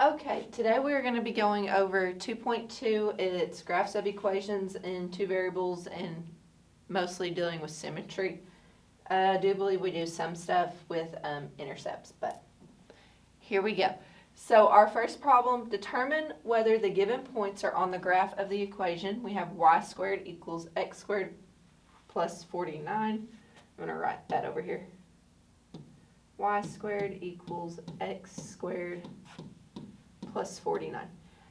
Okay, today we're going to be going over 2.2. It's graphs of equations in two variables and mostly dealing with symmetry. I do believe we do some stuff with intercepts, but here we go. So our first problem, determine whether the given points are on the graph of the equation. We have y squared equals x squared plus 49. I'm going to write that over here. Y squared equals x squared plus 49.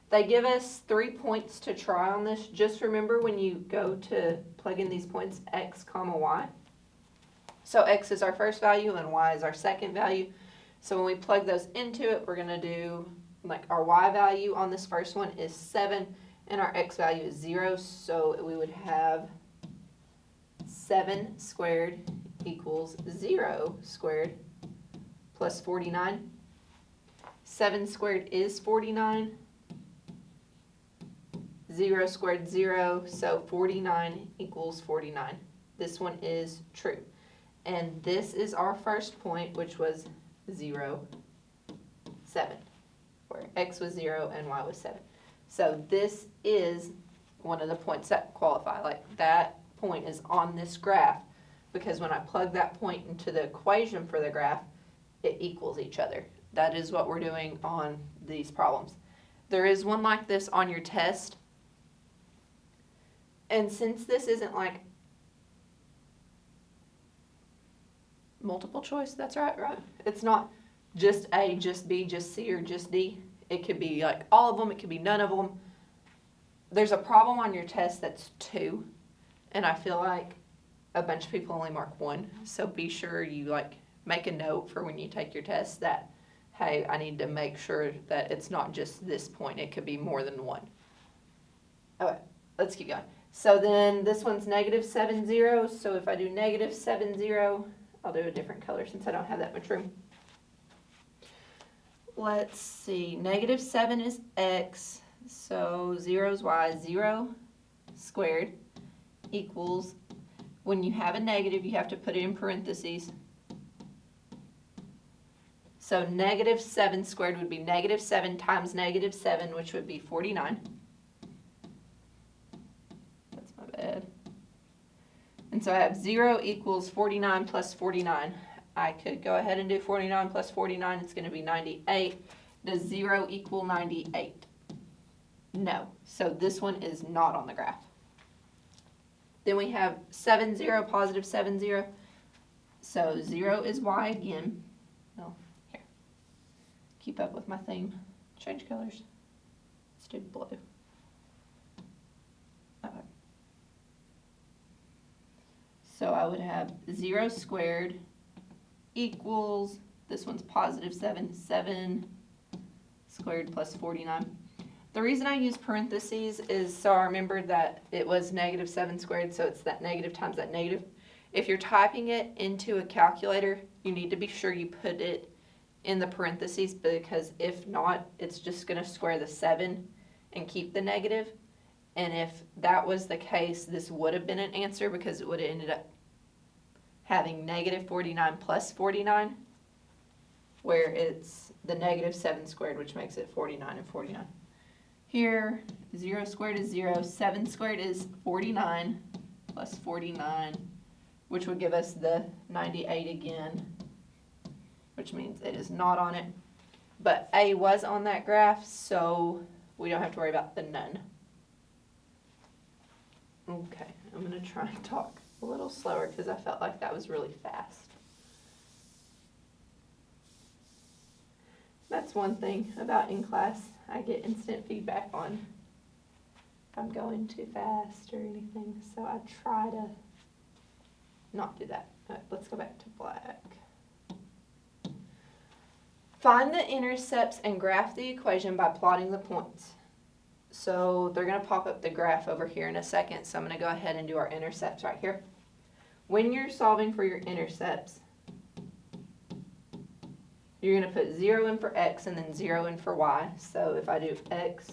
They give us 3 points to try on this. Just remember when you go to plug in these points, x comma y. So x is our first value and y is our second value. So when we plug those into it, we're going to do, like, our y value on this first one is 7 and our x value is 0. So we would have 7 squared equals 0 squared plus 49. 7 squared is 49. 0 squared 0, so 49 equals 49. This one is true. And this is our first point, which was 0, 7, where x was 0 and y was 7. So this is one of the points that qualify. Like, that point is on this graph because when I plug that point into the equation for the graph, it equals each other. That is what we're doing on these problems. There is one like this on your test. And since this isn't like multiple choice, that's right? It's not just A, just B, just C, or just D. It could be like all of them. It could be none of them. There's a problem on your test that's 2. And I feel like a bunch of people only mark 1. So be sure you make a note for when you take your test that, hey, I need to make sure that it's not just this point. It could be more than 1. Okay, let's keep going. So then this one's negative 7, 0. So if I do negative 7, 0, I'll do a different color since I don't have that much room. Let's see. Negative 7 is x. So 0 is y. 0 squared equals, when you have a negative, you have to put it in parentheses. So negative 7 squared would be negative 7 times negative 7, which would be 49. That's my bad. And so I have 0 equals 49 plus 49. I could go ahead and do 49 plus 49. It's going to be 98. Does 0 equal 98? No. So this one is not on the graph. Then we have 7, 0, positive 7, 0. So 0 is y again. Oh. Keep up with my theme. Change colors. Let's do blue. Okay. So I would have 0 squared equals, this one's positive 7, 7 squared plus 49. The reason I use parentheses is so I remember that it was negative 7 squared, so it's that negative times that negative. If you're typing it into a calculator, you need to be sure you put it in the parentheses, because if not, it's just going to square the 7 and keep the negative. And if that was the case, this would have been an answer because it would have ended up having negative 49 plus 49, where it's the negative 7 squared, which makes it 49 and 49. Here, 0 squared is 0, 7 squared is 49 plus 49, which would give us the 98 again, which means it is not on it. But A was on that graph, so we don't have to worry about the none. Okay, I'm going to try and talk a little slower because I felt like that was really fast. That's one thing about in class. I get instant feedback on if I'm going too fast or anything, so I try to not do that. All right, let's go back to black. Find the intercepts and graph the equation by plotting the points. So they're going to pop up the graph over here in a second, so I'm going to go ahead and do our intercepts right here. When you're solving for your intercepts, you're going to put 0 in for x and then 0 in for y. So if I do x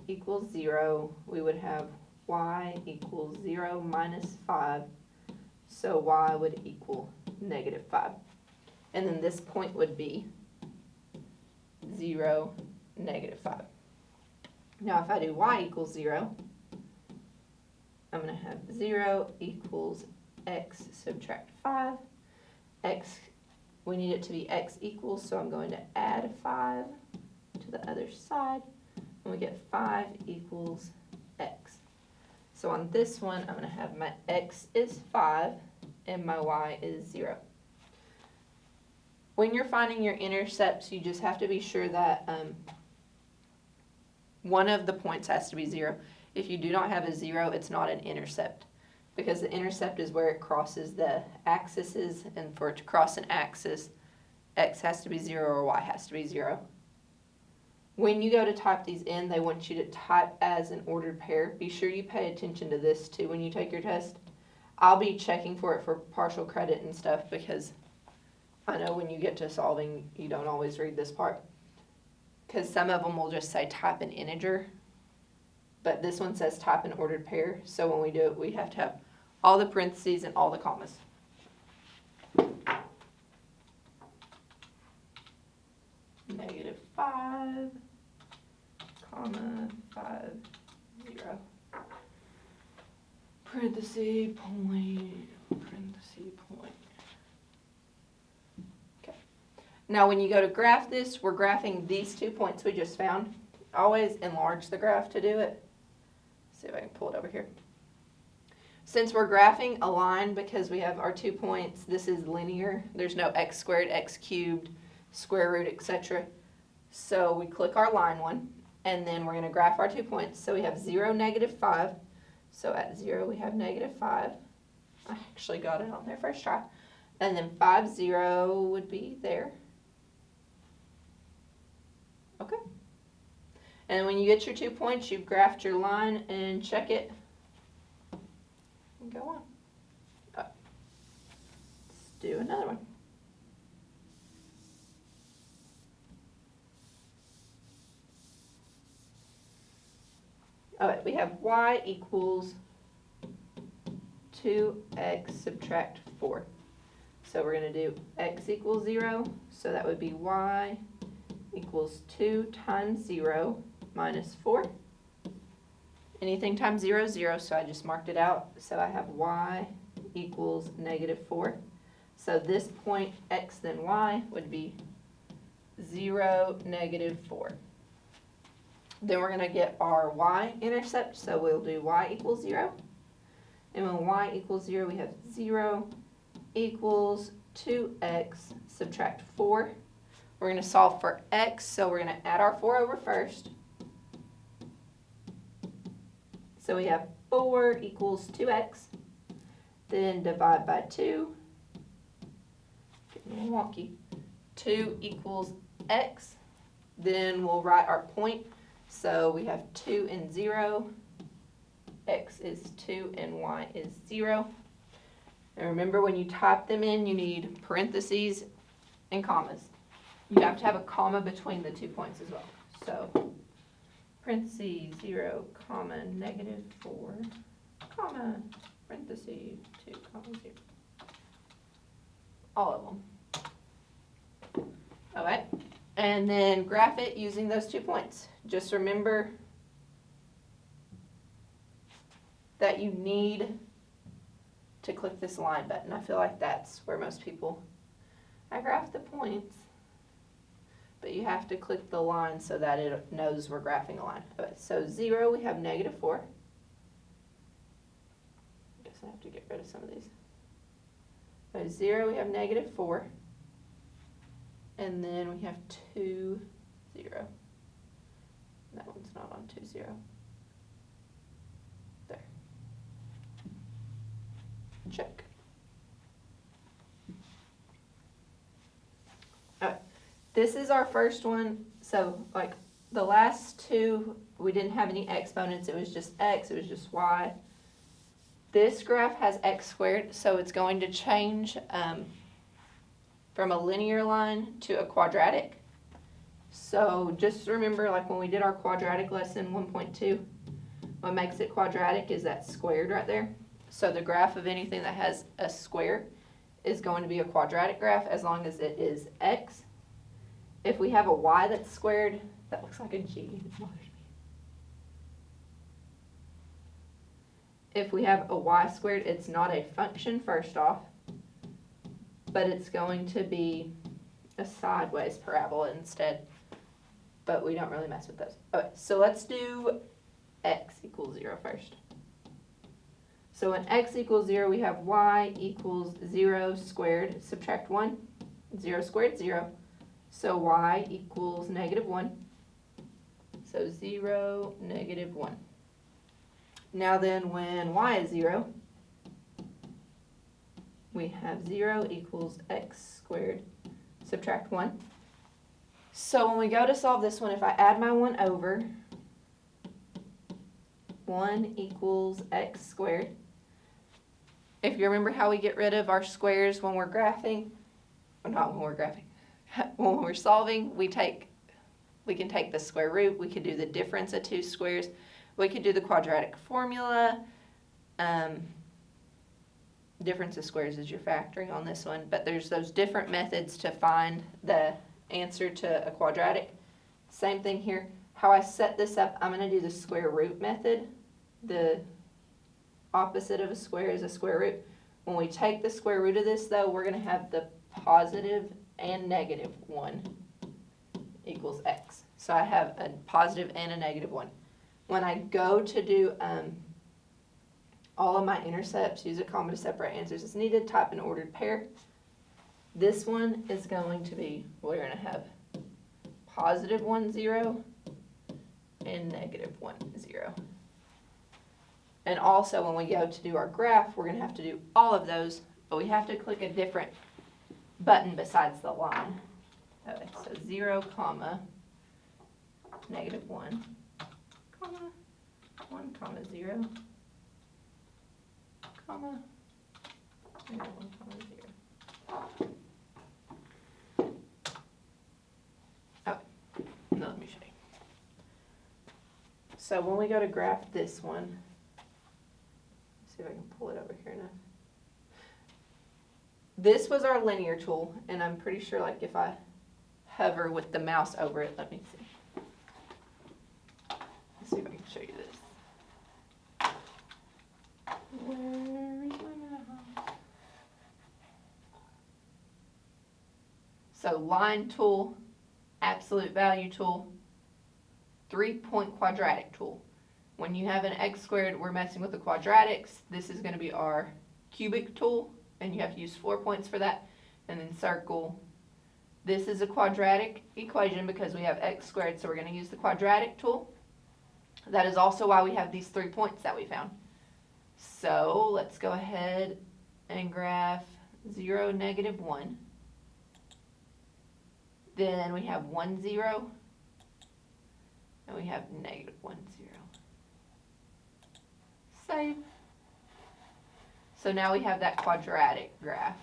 equals 0, we would have y equals 0 minus 5. So y would equal negative 5. And then this point would be 0, negative 5. Now if I do y equals 0, I'm going to have 0 equals x subtract 5. X, we need it to be x equals, so I'm going to add 5 to the other side, and we get 5 equals x. So on this one, I'm going to have my x is 5 and my y is 0. When you're finding your intercepts, you just have to be sure that one of the points has to be 0. If you do not have a 0, it's not an intercept, because the intercept is where it crosses the axes, and for it to cross an axis, x has to be 0 or y has to be 0. When you go to type these in, they want you to type as an ordered pair. Be sure you pay attention to this too when you take your test. I'll be checking for it for partial credit and stuff, because I know when you get to solving, you don't always read this part. Because some of them will just say type an integer, but this one says type an ordered pair. So when we do it, we have to have all the parentheses and all the commas. Negative 5, comma, 5, 0. Parenthesis, point, parenthesis, point. Okay. Now when you go to graph this, we're graphing these 2 points we just found. Always enlarge the graph to do it. Let's see if I can pull it over here. Since we're graphing a line, because we have our 2 points, this is linear. There's no x squared, x cubed, square root, etc. So we click our line one, and then we're going to graph our 2 points. So we have 0, negative 5. So at 0 we have negative 5. I actually got it on there first try. And then 5, 0 would be there. Okay. And when you get your 2 points, you've graphed your line and check it. And go on. Let's do another one. All right, we have y equals 2x subtract 4. So we're going to do x equals 0, so that would be y equals 2 times 0 minus 4. Anything times 0 is 0, so I just marked it out. So I have y equals negative 4. So this point, x then y, would be 0, negative 4. Then we're going to get our y-intercept, so we'll do y equals 0. And when y equals 0, we have 0 equals 2x subtract 4. We're going to solve for x, so we're going to add our 4 over first. So we have 4 equals 2x. Then divide by 2. Getting a little wonky. 2 equals x. Then we'll write our point. So we have 2 and 0. X is 2 and y is 0. And remember, when you type them in, you need parentheses and commas. You have to have a comma between the 2 points as well. So parentheses 0, comma, negative 4, comma, parentheses 2, comma, 0. All of them. All right. And then graph it using those 2 points. Just remember that you need to click this line button. I feel like that's where most people, I graph the points, but you have to click the line so that it knows we're graphing a line. Okay, so 0, we have negative 4. I guess I have to get rid of some of these. Okay, 0, we have negative 4. And then we have 2, 0. That one's not on 2, 0. There. Check. Alright, this is our first one. So, like, the last two, we didn't have any exponents. It was just x, it was just y. This graph has x squared, so it's going to change from a linear line to a quadratic. So just remember, like when we did our quadratic lesson 1.2, what makes it quadratic is that squared right there. So the graph of anything that has a square is going to be a quadratic graph as long as it is x If we have a y that's squared, that looks like a G, it bothers me. If we have a y squared, it's not a function first off, but it's going to be a sideways parabola instead. But we don't really mess with those. Okay, so let's do x equals 0 first. So when x equals 0, we have y equals 0 squared, subtract 1, 0 squared, 0. So y equals -1. So 0, -1. Now then, when y is 0, we have 0 equals x squared, subtract 1. So when we go to solve this one, if I add my 1 over, 1 equals x squared. If you remember how we get rid of our squares when we're graphing, well, not when we're graphing, when we're solving, we can take the square root, we could do the difference of two squares, we could do the quadratic formula. Difference of squares is your factoring on this one, but there's those different methods to find the answer to a quadratic. Same thing here. How I set this up, I'm going to do the square root method. The opposite of a square is a square root. When we take the square root of this, though, we're going to have the positive and -1 equals x. So I have a positive and a -1. When I go to do all of my intercepts, use a comma to separate answers as needed, type an ordered pair. This one is going to be, we're going to have +1, 0 and -1, 0. And also when we go to do our graph, we're going to have to do all of those, but we have to click a different button besides the line. Okay, so 0, comma, -1, comma, 1, comma, 0, comma, -1, comma, 0. Oh, no, let me show you. So when we go to graph this one, see if I can pull it over here enough. This was our linear tool, and I'm pretty sure like if I hover with the mouse over it, let me see. Let's see if I can show you this. Where is my mouse? So line tool, absolute value tool, 3-point quadratic tool. When you have an x squared, we're messing with the quadratics. This is going to be our cubic tool, and you have to use 4 points for that. And then circle. This is a quadratic equation because we have x squared, so we're going to use the quadratic tool. That is also why we have these 3 points that we found. So let's go ahead and graph 0, -1. Then we have 1, 0. And we have -1, 0. Save. So now we have that quadratic graph.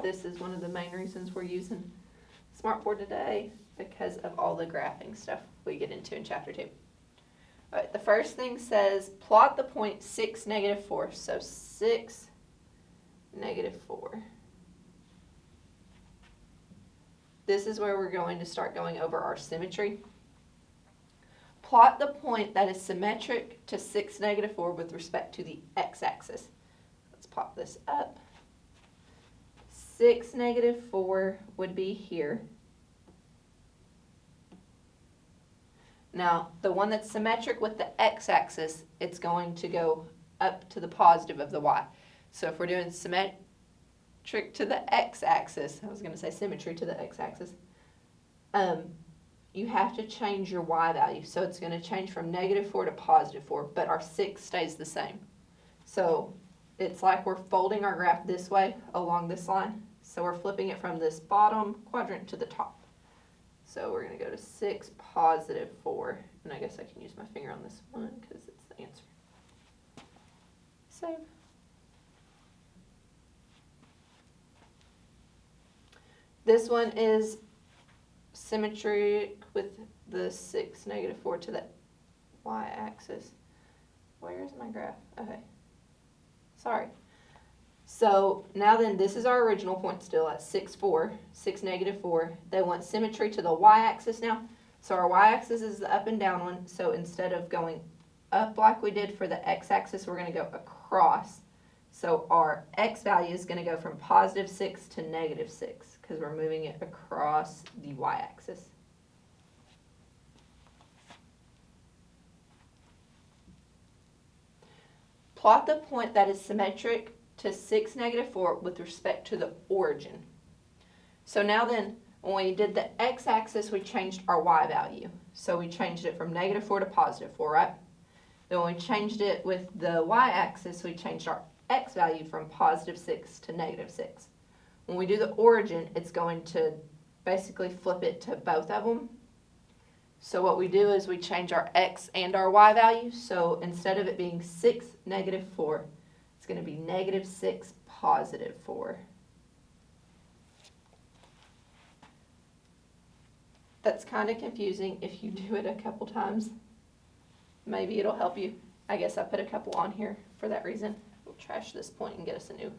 This is one of the main reasons we're using Smartboard today, because of all the graphing stuff we get into in chapter 2. All right, the first thing says plot the point 6, -4. So 6, -4. This is where we're going to start going over our symmetry. Plot the point that is symmetric to 6, -4 with respect to the x-axis. Let's pop this up. 6, -4 would be here. Now, the one that's symmetric with the x-axis, it's going to go up to the positive of the y. So if we're doing symmetric to the x-axis, I was going to say symmetry to the x-axis, you have to change your y value. So it's going to change from -4 to +4, but our 6 stays the same. So it's like we're folding our graph this way along this line. So we're flipping it from this bottom quadrant to the top. So we're going to go to 6, +4. And I guess I can use my finger on this one because it's the answer. Save. This one is symmetric with the 6, -4 to the y-axis. Where is my graph? Okay. sorry. So now then, this is our original point still at 6, 4, 6, negative 4. They want symmetry to the y-axis now. So our y-axis is the up and down one. So instead of going up like we did for the x-axis, we're going to go across. So our x value is going to go from positive 6 to negative 6 because we're moving it across the y-axis. Plot the point that is symmetric to 6, negative 4 with respect to the origin. So now then, when we did the x-axis, we changed our y value. So we changed it from negative 4 to positive 4, right? Then when we changed it with the y-axis, we changed our x value from positive 6 to negative 6. When we do the origin, it's going to basically flip it to both of them. So what we do is we change our x and our y value. So instead of it being 6, negative 4, it's going to be negative 6, positive 4. That's kind of confusing if you do it a couple times. Maybe it'll help you. I guess I put a couple on here for that reason. We'll trash this point and get us a new.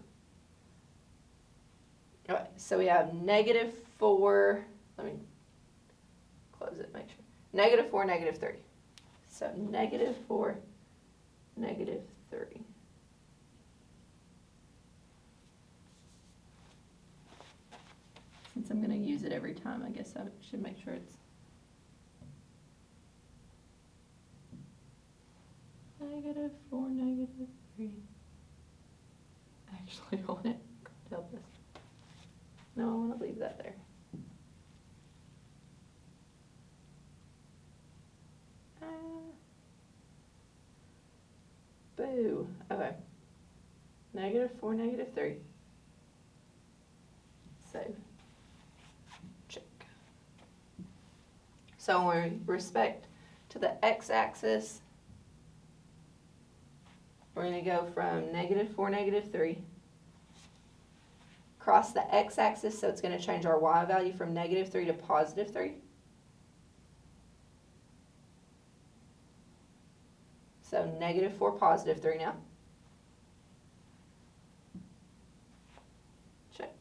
All right, so we have negative 4. Let me close it, make sure. Negative 4, negative 3. So negative 4, negative 3. Since I'm going to use it every time, I guess I should make sure it's negative 4, negative 3. Actually, I want it to help us. No, I want to leave that there. Boo. Okay. Negative 4, negative 3. Save. Check. So with respect to the x-axis, we're going to go from negative 4, negative 3. Cross the x-axis, so it's going to change our y value from negative 3 to positive 3. So negative 4, positive 3 now. Check.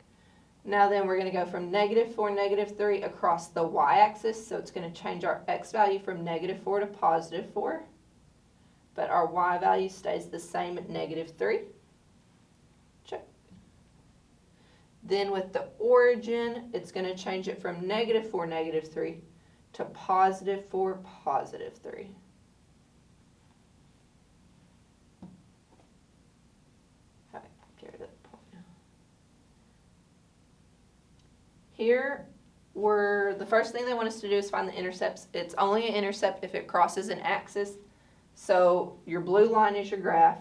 Now then we're going to go from negative 4, negative 3 across the y-axis. So it's going to change our x value from negative 4 to positive 4. But our y value stays the same at negative 3. Check. Then with the origin, it's going to change it from negative 4, negative 3 to positive 4, positive 3. Here, the first thing they want us to do is find the intercepts. It's only an intercept if it crosses an axis. So your blue line is your graph.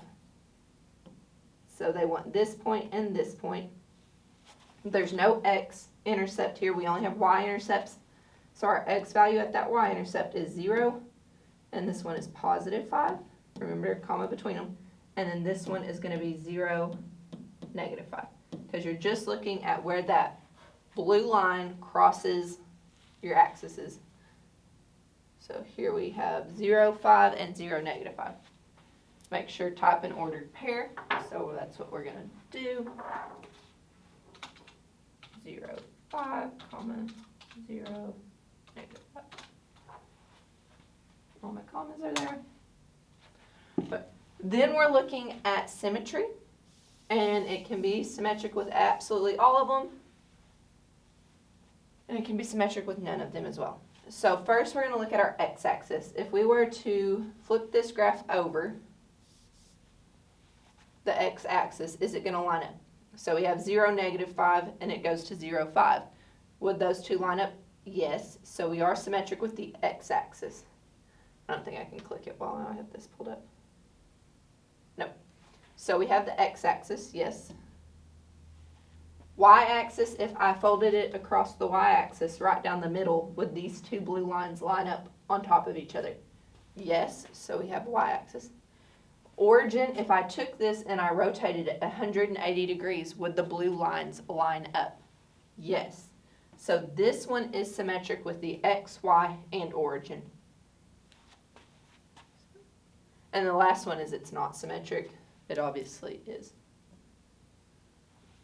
So they want this point and this point. There's no x-intercept here. We only have y-intercepts. So our x value at that y-intercept is 0. And this one is positive 5. Remember, comma between them. And then this one is going to be 0, negative 5. Because you're just looking at where that blue line crosses your axes. So here we have 0, 5, and 0, negative 5. Make sure type an ordered pair. So that's what we're going to do. 0, 5, comma, 0, negative 5. All my commas are there. But then we're looking at symmetry. And it can be symmetric with absolutely all of them. And it can be symmetric with none of them as well. So first we're going to look at our x-axis. If we were to flip this graph over the x-axis, is it going to line up? So we have 0, negative 5, and it goes to 0, 5. Would those two line up? Yes. So we are symmetric with the x-axis. I don't think I can click it while I have this pulled up. No. So we have the x-axis, yes. Y-axis, if I folded it across the y-axis right down the middle, would these two blue lines line up on top of each other? Yes, so we have y-axis. Origin, if I took this and I rotated it 180 degrees, would the blue lines line up? Yes. So this one is symmetric with the x, y, and origin. And the last one is it's not symmetric. it obviously is.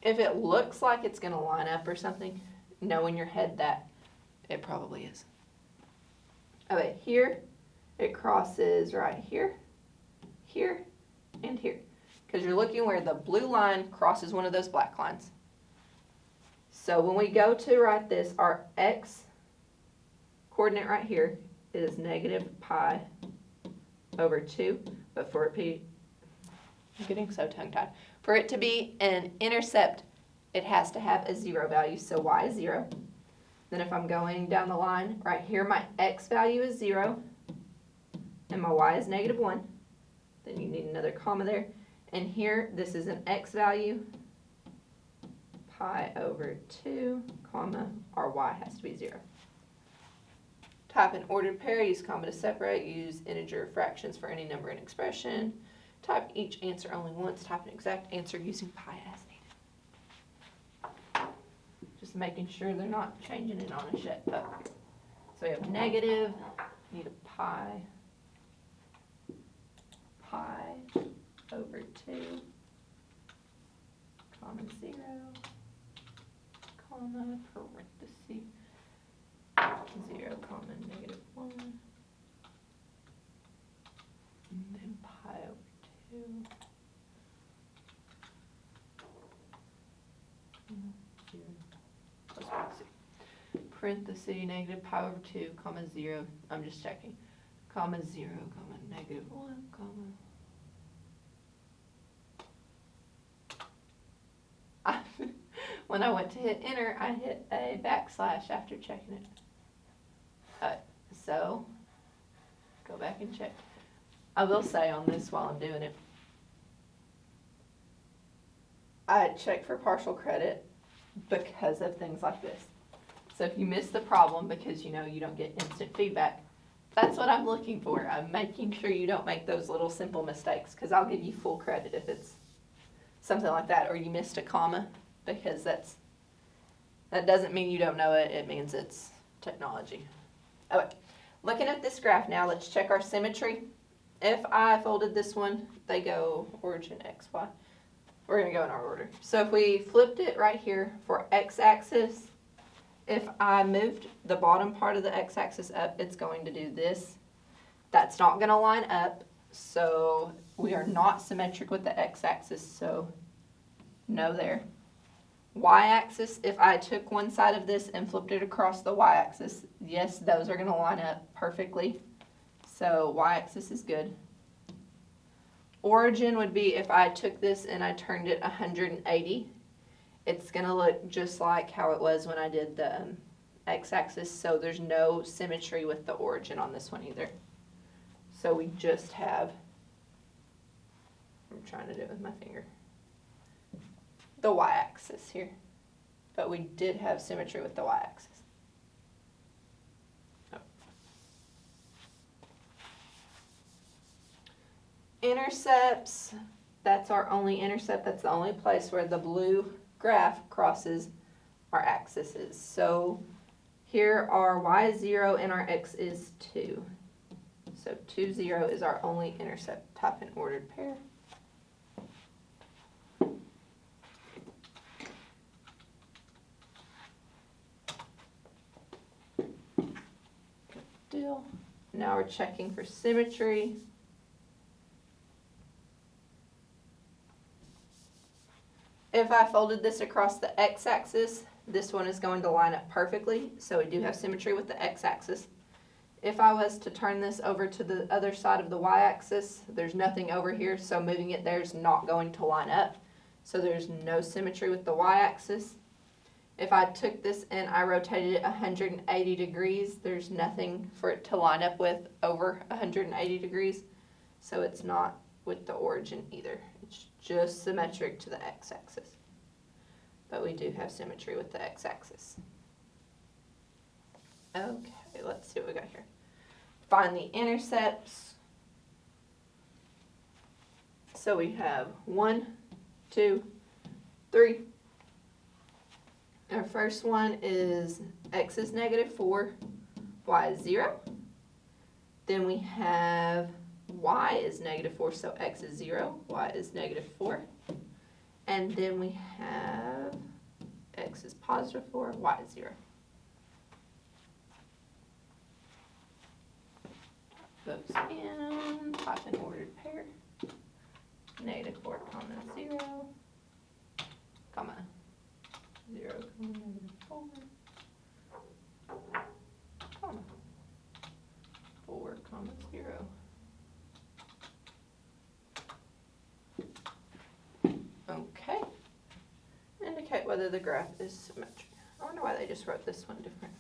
If it looks like it's going to line up or something, know in your head that it probably is. Okay, here it crosses right here, here, and here. Because you're looking where the blue line crosses one of those black lines. So when we go to write this, our x coordinate right here is negative pi over 2. But for it to be, I'm getting so tongue-tied. For it to be an intercept, it has to have a 0 value, so y is 0. Then if I'm going down the line, right here my x value is 0, and my y is negative 1. Then you need another comma there. And here, this is an x value, pi over 2, comma, our y has to be 0. Type an ordered pair, use comma to separate, use integer fractions for any number and expression. Type each answer only once, type an exact answer using pi as needed. Just making sure they're not changing it on us yet. So we have negative, need a pi over 2, comma 0, comma, parenthesis, 0, comma, negative 1, and then pi over 2, 0, plus parenthesis, parenthesis, negative pi over 2, comma 0, I'm just checking, comma 0, comma, negative 1, comma, when I went to hit enter, I hit a backslash after checking it. So, go back and check. I will say on this while I'm doing it, I check for partial credit because of things like this. So if you miss the problem because you know you don't get instant feedback, that's what I'm looking for. I'm making sure you don't make those little simple mistakes because I'll give you full credit if it's something like that, or you missed a comma, because that doesn't mean you don't know it, it means it's technology. Okay, looking at this graph now, let's check our symmetry. If I folded this one, they go origin x, y. We're going to go in our order. So if we flipped it right here for x-axis, if I moved the bottom part of the x-axis up, it's going to do this. That's not going to line up, so we are not symmetric with the x-axis, so no there. Y-axis, if I took one side of this and flipped it across the y-axis, yes, those are going to line up perfectly. So y-axis is good. Origin would be if I took this and I turned it 180. It's going to look just like how it was when I did the x-axis, so there's no symmetry with the origin on this one either. So we just have, I'm trying to do it with my finger, the y-axis here. But we did have symmetry with the y-axis. Oh. Intercepts, that's our only intercept. That's the only place where the blue graph crosses our axes. So here our y is 0 and our x is 2. So 2, 0 is our only intercept. Type an ordered pair. Deal. Now we're checking for symmetry. If I folded this across the x-axis, this one is going to line up perfectly, so we do have symmetry with the x-axis. If I was to turn this over to the other side of the y-axis, there's nothing over here, so moving it there is not going to line up. So there's no symmetry with the y-axis. If I took this and I rotated it 180 degrees, there's nothing for it to line up with over 180 degrees. So it's not with the origin either. It's just symmetric to the x-axis. But we do have symmetry with the x-axis. Okay, let's see what we got here. Find the intercepts. So we have 1, 2, 3. Our first one is x is negative 4, y is 0. Then we have y is negative 4, so x is 0, y is negative 4. And then we have x is positive 4, y is 0. Those in, type in ordered pair, negative 4, comma 0, comma 0, comma negative 4, comma 4, comma 0. Okay. Indicate whether the graph is symmetric. I wonder why they just wrote this one different.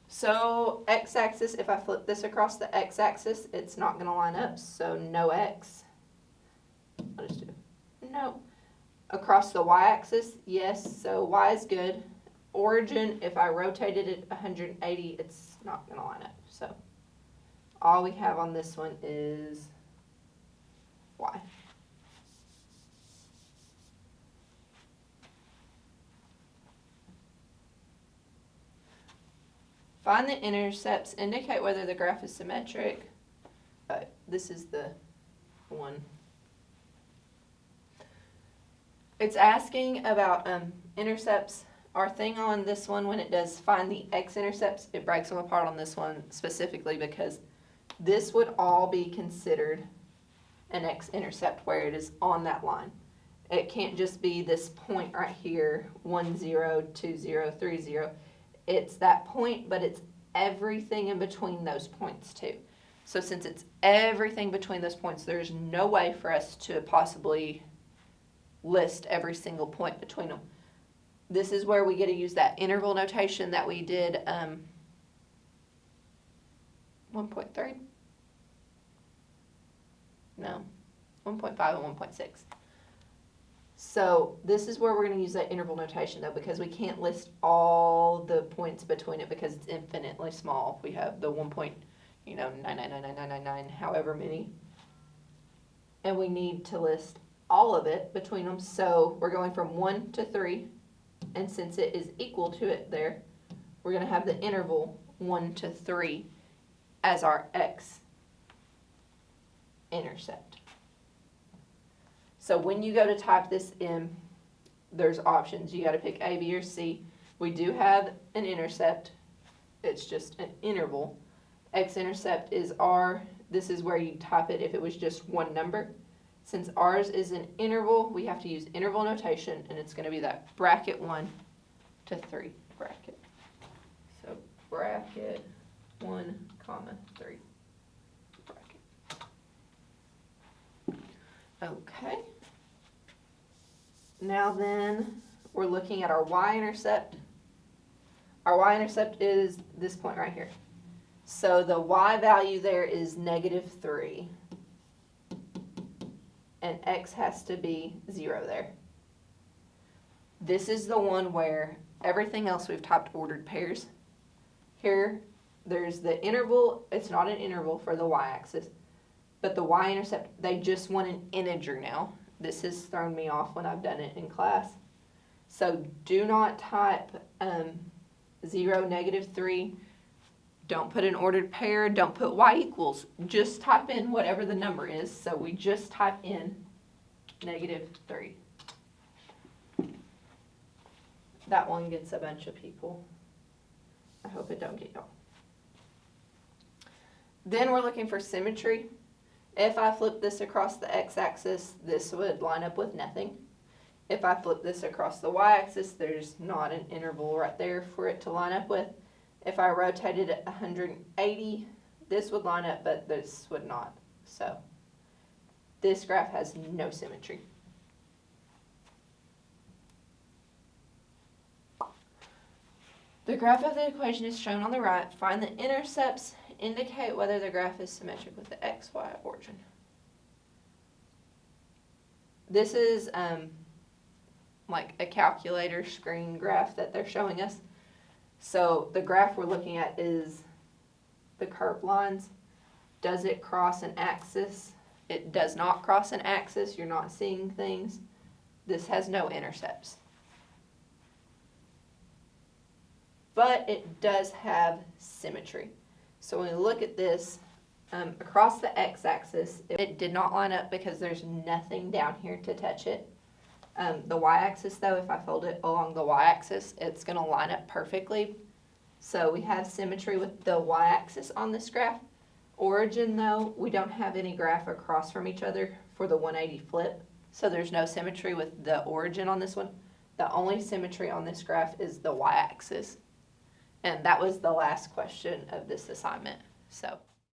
So x-axis, if I flip this across the x-axis, it's not going to line up, so no x. I'll just do no. Across the y-axis, yes, so y is good. Origin, if I rotated it 180, it's not going to line up. So all we have on this one is y. Find the intercepts, indicate whether the graph is symmetric. This is the one. It's asking about intercepts. Our thing on this one, when it does find the x-intercepts, it breaks them apart on this one specifically because this would all be considered an x-intercept where it is on that line. It can't just be this point right here, 1, 0, 2, 0, 3, 0. It's that point, but it's everything in between those points too. So since it's everything between those points, there's no way for us to possibly list every single point between them. This is where we get to use that interval notation that we did 1.3? No, 1.5 and 1.6. So this is where we're going to use that interval notation though, because we can't list all the points between it because it's infinitely small. We have the 1.9999999, however many, and we need to list all of it between them. So we're going from 1 to 3, and since it is equal to it there, we're going to have the interval 1 to 3 as our x-intercept. So when you go to type this in, there's options. You got to pick A, B, or C. We do have an intercept. It's just an interval. X-intercept is R. This is where you type it if it was just one number. Since ours is an interval, we have to use interval notation, and it's going to be that bracket 1 to 3 bracket. So bracket 1, comma 3 bracket. Okay. Now then, we're looking at our y-intercept. Our y-intercept is this point right here. So the y value there is negative 3. And x has to be 0 there. This is the one where everything else we've typed ordered pairs. Here, there's the interval. It's not an interval for the y-axis. But the y-intercept, they just want an integer now. This has thrown me off when I've done it in class. So do not type 0, negative 3. Don't put an ordered pair. Don't put y equals. Just type in whatever the number is. So we just type in negative 3. That one gets a bunch of people. I hope it don't get y'all. Then we're looking for symmetry. If I flip this across the x-axis, this would line up with nothing. If I flip this across the y-axis, there's not an interval right there for it to line up with. If I rotated it 180, this would line up, but this would not. So this graph has no symmetry. The graph of the equation is shown on the right. Find the intercepts. Indicate whether the graph is symmetric with the x, y origin. This is like a calculator screen graph that they're showing us. So the graph we're looking at is the curved lines. Does it cross an axis? It does not cross an axis. You're not seeing things. This has no intercepts. But it does have symmetry. So when we look at this, across the x-axis, it did not line up because there's nothing down here to touch it. The y-axis, though, if I fold it along the y-axis, it's going to line up perfectly. So we have symmetry with the y-axis on this graph. Origin, though, we don't have any graph across from each other for the 180 flip. So there's no symmetry with the origin on this one. The only symmetry on this graph is the y-axis. And that was the last question of this assignment. So